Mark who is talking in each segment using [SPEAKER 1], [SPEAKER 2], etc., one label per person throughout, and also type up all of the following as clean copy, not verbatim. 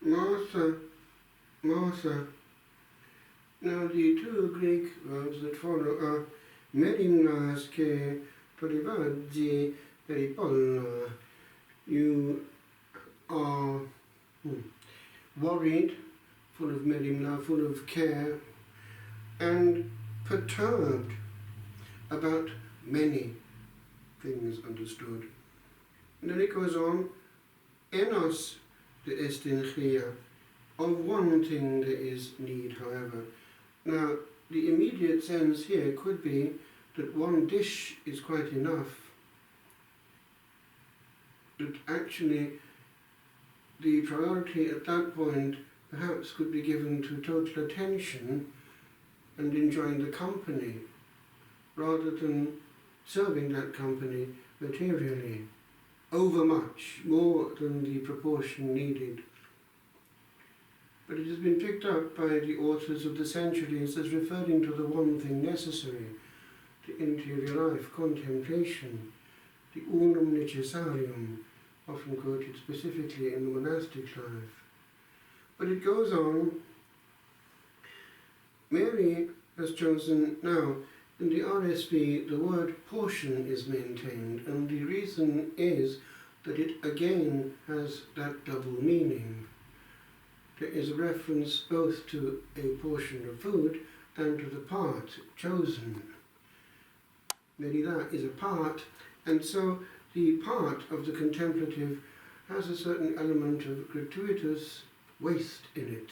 [SPEAKER 1] Martha, Martha. Now the two Greek verbs that follow are merimnas ke perivadzi peripolla. You are worried, full of merimna, full of care, and perturbed about many things understood. And then it goes on, enos de estin chia, of one thing there is need, however. Now, the immediate sense here could be that one dish is quite enough, that actually the priority at that point perhaps could be given to total attention and enjoying the company, rather than serving that company materially, overmuch, more than the proportion needed. But it has been picked up by the authors of the centuries as referring to the one thing necessary, the interior life, contemplation, the unum necessarium, often quoted specifically in the monastic life. But it goes on, Mary has chosen, now in the RSV the word portion is maintained, and the reason is that it again has that double meaning. There is a reference both to a portion of food and to the part chosen. Merila is a part, and so the part of the contemplative has a certain element of gratuitous waste in it.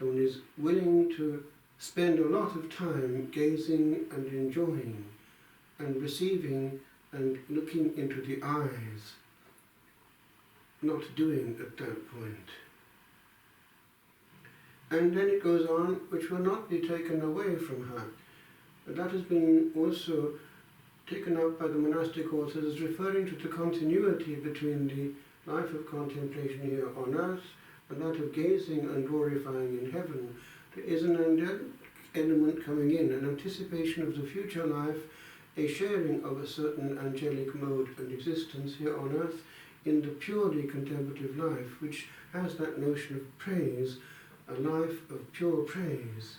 [SPEAKER 1] One is willing to spend a lot of time gazing and enjoying and receiving and looking into the eyes, not doing at that point. And then it goes on, which will not be taken away from her. But that has been also taken up by the monastic authors as referring to the continuity between the life of contemplation here on earth and that of gazing and glorifying in heaven. There is an element coming in, an anticipation of the future life, a sharing of a certain angelic mode and existence here on earth in the purely contemplative life, which has that notion of praise, a life of pure praise,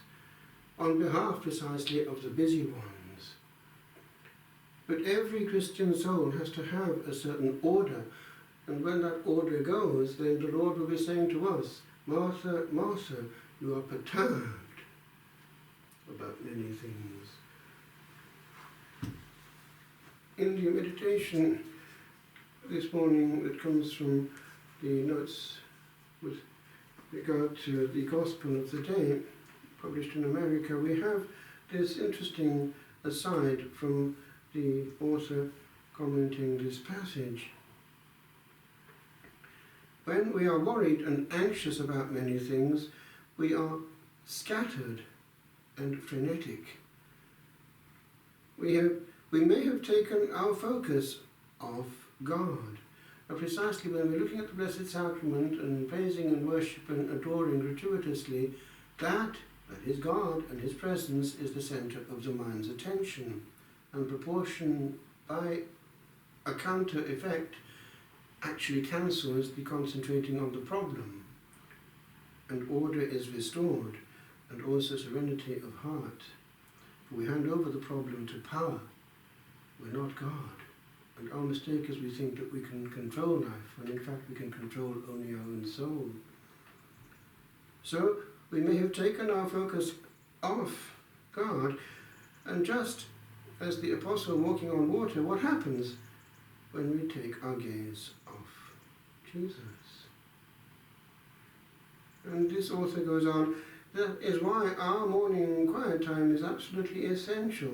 [SPEAKER 1] on behalf precisely of the busy ones. But every Christian soul has to have a certain order, and when that order goes, then the Lord will be saying to us, Martha, Martha, you are perturbed about many things. In the meditation this morning that comes from the notes with regard to the Gospel of the Day, published in America, we have this interesting aside from the author commenting this passage. When we are worried and anxious about many things, we are scattered and frenetic. We may have taken our focus off God. Now precisely when we're looking at the Blessed Sacrament and praising and worshipping and adoring gratuitously, that is God and His presence is the centre of the mind's attention. And proportion by a counter effect actually cancels the concentrating on the problem, and order is restored, and also serenity of heart. We hand over the problem to power. We're not God. And our mistake is we think that we can control life, when in fact we can control only our own soul. So we may have taken our focus off God, and just as the apostle walking on water, what happens when we take our gaze off Jesus? And this author goes on, that is why our morning quiet time is absolutely essential.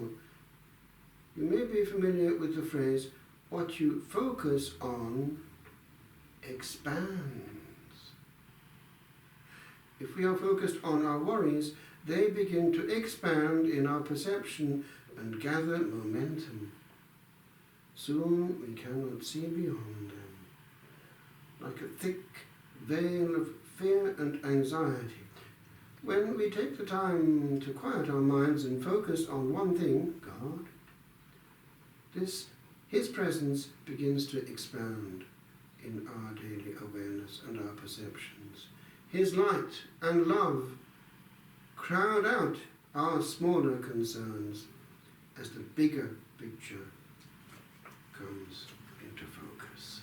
[SPEAKER 1] You may be familiar with the phrase, what you focus on expands. If we are focused on our worries, they begin to expand in our perception and gather momentum. Soon we cannot see beyond them. Like a thick veil of fear and anxiety. When we take the time to quiet our minds and focus on one thing, God, His presence begins to expand in our daily awareness and our perceptions. His light and love crowd out our smaller concerns as the bigger picture comes into focus.